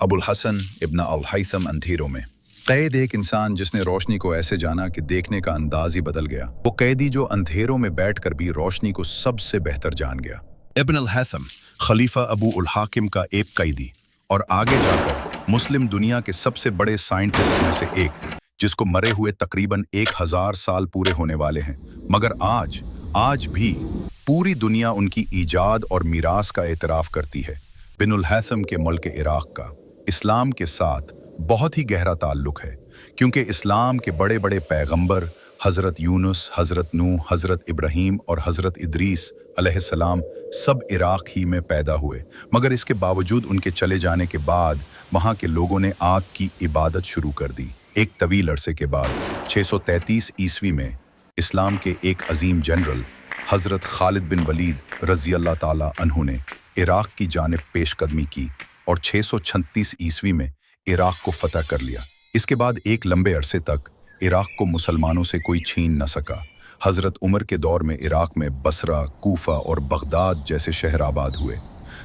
ابو الحسن ابن الہیثم اندھیروں میں قید ایک انسان جس نے روشنی کو ایسے جانا کہ دیکھنے کا انداز ہی بدل گیا۔ وہ قیدی جو اندھیروں میں بیٹھ کر بھی روشنی کو سب سے بہتر جان گیا۔ ابن الہیثم خلیفہ ابو الحاکم کا ایک قیدی اور آگے جا کر مسلم دنیا کے سب سے بڑے سائنٹسٹ میں سے ایک، جس کو مرے ہوئے تقریباً 1000 سال پورے ہونے والے ہیں، مگر آج بھی پوری دنیا ان کی ایجاد اور میراث کا اعتراف کرتی ہے۔ بن الہیثم کے ملک عراق کا اسلام کے ساتھ بہت ہی گہرا تعلق ہے، کیونکہ اسلام کے بڑے بڑے پیغمبر حضرت یونس، حضرت نوح، حضرت ابراہیم اور حضرت ادریس علیہ السلام سب عراق ہی میں پیدا ہوئے، مگر اس کے باوجود ان کے چلے جانے کے بعد وہاں کے لوگوں نے آگ کی عبادت شروع کر دی۔ ایک طویل عرصے کے بعد 633 عیسوی میں اسلام کے ایک عظیم جنرل حضرت خالد بن ولید رضی اللہ تعالیٰ عنہ نے عراق کی جانب پیش قدمی کی اور 636 عیسوی میں عراق کو فتح کر لیا۔ اس کے بعد ایک لمبے عرصے تک عراق کو مسلمانوں سے کوئی چھین نہ سکا۔ حضرت عمر کے دور میں عراق میں بصرہ، کوفہ اور بغداد جیسے شہر آباد ہوئے۔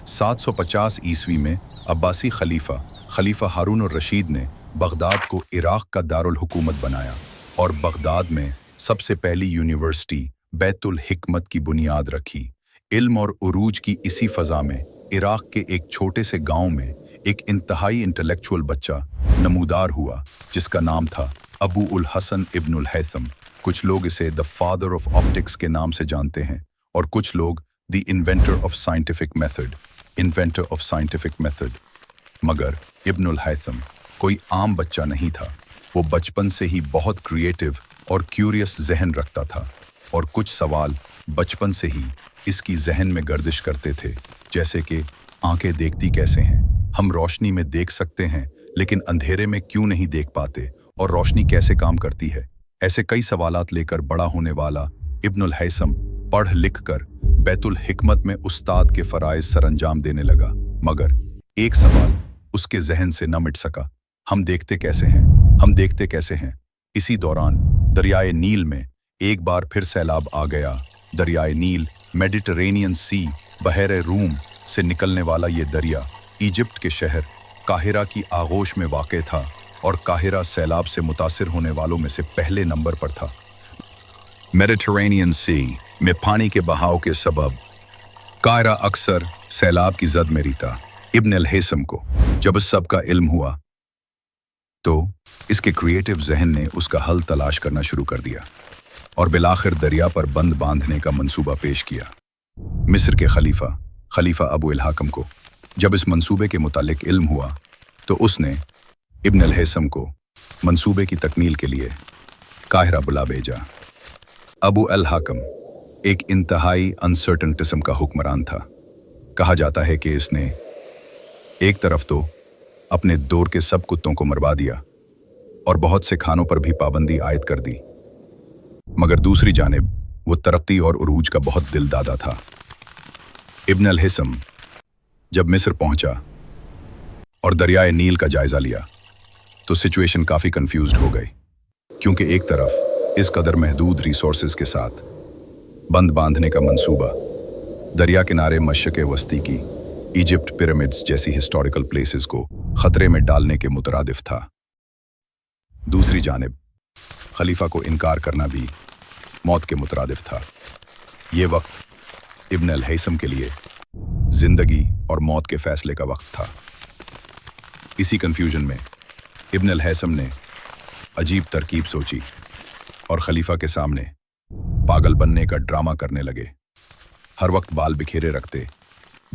750 عیسوی میں عباسی خلیفہ ہارون الرشید نے بغداد کو عراق کا دارالحکومت بنایا اور بغداد میں سب سے پہلی یونیورسٹی بیت الحکمت کی بنیاد رکھی۔ علم اور عروج کی اسی فضا میں عراق کے ایک چھوٹے سے گاؤں میں ایک انتہائی انٹلیکچوئل بچہ نمودار ہوا جس کا نام تھا ابو الحسن ابن الہیثم۔ کچھ لوگ اسے دی فادر آف آپٹکس کے نام سے جانتے ہیں اور کچھ لوگ دی انوینٹر آف سائنٹیفک میتھڈ۔ مگر ابن الہیثم کوئی عام بچہ نہیں تھا۔ وہ بچپن سے ہی بہت کریٹیو اور کیوریس ذہن رکھتا تھا، اور کچھ سوال بچپن سے ہی اس کی ذہن میں گردش کرتے تھے، جیسے کہ آنکھیں دیکھتی کیسے ہیں؟ ہم روشنی میں دیکھ سکتے ہیں لیکن اندھیرے میں کیوں نہیں دیکھ پاتے؟ اور روشنی کیسے کام کرتی ہے؟ ایسے کئی سوالات لے کر بڑا ہونے والا ابن الہیثم پڑھ لکھ کر بیت الحکمت میں استاد کے فرائض سر انجام دینے لگا، مگر ایک سوال اس کے ذہن سے نہ مٹ سکا: ہم دیکھتے کیسے ہیں؟ اسی دوران دریائے نیل میں ایک بار پھر سیلاب آ گیا۔ دریائے نیل میڈیٹرینین سی، بحیرہ روم سے نکلنے والا یہ دریا ایجپٹ کے شہر قاہرہ کی آغوش میں واقع تھا، اور قاہرہ سیلاب سے متاثر ہونے والوں میں سے پہلے نمبر پر تھا۔ میڈیٹرینین سی میں پانی کے بہاؤ کے سبب قاہرہ اکثر سیلاب کی زد میں رہتا۔ ابن الہیثم کو جب اس سب کا علم ہوا تو اس کے کریٹیو ذہن نے اس کا حل تلاش کرنا شروع کر دیا اور بالآخر دریا پر بند باندھنے کا منصوبہ پیش کیا۔ مصر کے خلیفہ ابو الحاکم کو جب اس منصوبے کے متعلق علم ہوا تو اس نے ابن الہیثم کو منصوبے کی تکمیل کے لیے قاہرہ بلا بھیجا۔ ابو الحاکم ایک انتہائی انسرٹن قسم کا حکمران تھا۔ کہا جاتا ہے کہ اس نے ایک طرف تو اپنے دور کے سب کتوں کو مروا دیا اور بہت سے کھانوں پر بھی پابندی عائد کر دی، مگر دوسری جانب وہ ترقی اور عروج کا بہت دل دادا تھا۔ ابن الہیثم جب مصر پہنچا اور دریائے نیل کا جائزہ لیا تو سچویشن کافی کنفیوزڈ ہو گئی، کیونکہ ایک طرف اس قدر محدود ریسورسز کے ساتھ بند باندھنے کا منصوبہ دریا کنارے مشرق وسطی کی ایجپٹ پیرامڈز جیسی ہسٹوریکل پلیسز کو خطرے میں ڈالنے کے مترادف تھا۔ دوسری جانب خلیفہ کو انکار کرنا بھی موت کے مترادف تھا۔ یہ وقت ابن الہیثم کے لیے زندگی اور موت کے فیصلے کا وقت تھا۔ اسی کنفیوژن میں ابن الہیثم نے عجیب ترکیب سوچی اور خلیفہ کے سامنے پاگل بننے کا ڈرامہ کرنے لگے۔ ہر وقت بال بکھیرے رکھتے،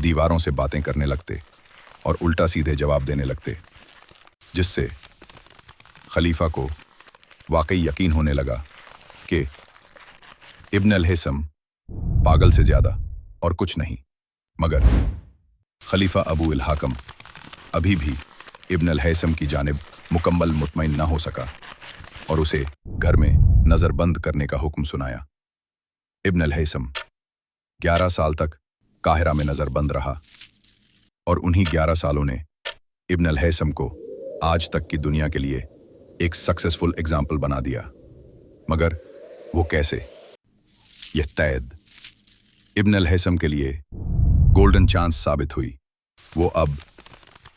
دیواروں سے باتیں کرنے لگتے اور الٹا سیدھے جواب دینے لگتے، جس سے خلیفہ کو واقعی یقین ہونے لگا کہ ابن الہیثم پاگل سے زیادہ اور کچھ نہیں۔ مگر خلیفہ ابو الحاکم ابھی بھی ابن الہیثم کی جانب مکمل مطمئن نہ ہو سکا اور اسے گھر میں نظر بند کرنے کا حکم سنایا۔ ابن الہیثم 11 سال تک قاہرہ میں نظر بند رہا، اور انہی 11 سالوں نے ابن الہیثم کو آج تک کی دنیا کے لیے ایک سکسیسفل اگزامپل بنا دیا۔ مگر وہ کیسے؟ یہ قید ابن الہیثم کے لیے گولڈن چانس ثابت ہوئی۔ وہ اب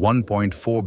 1.4